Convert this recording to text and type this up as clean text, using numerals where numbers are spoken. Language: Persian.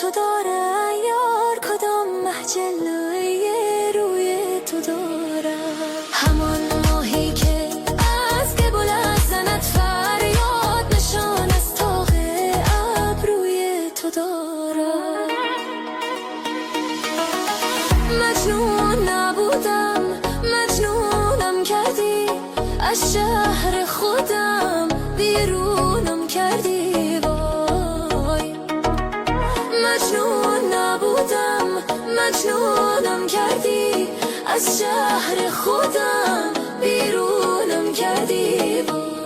تو داره یار، کدام مخجلوی روی تو داره. همان ماهی که از گبل زند فریاد، نشان از تاق ابروی تو داره. مجنون نبودم، مجنونم کردی، از شهر خودم بیرونم کردی. وای مجنون نبودم، مجنونم کردی، از شهر خودم بیرونم کردی. وای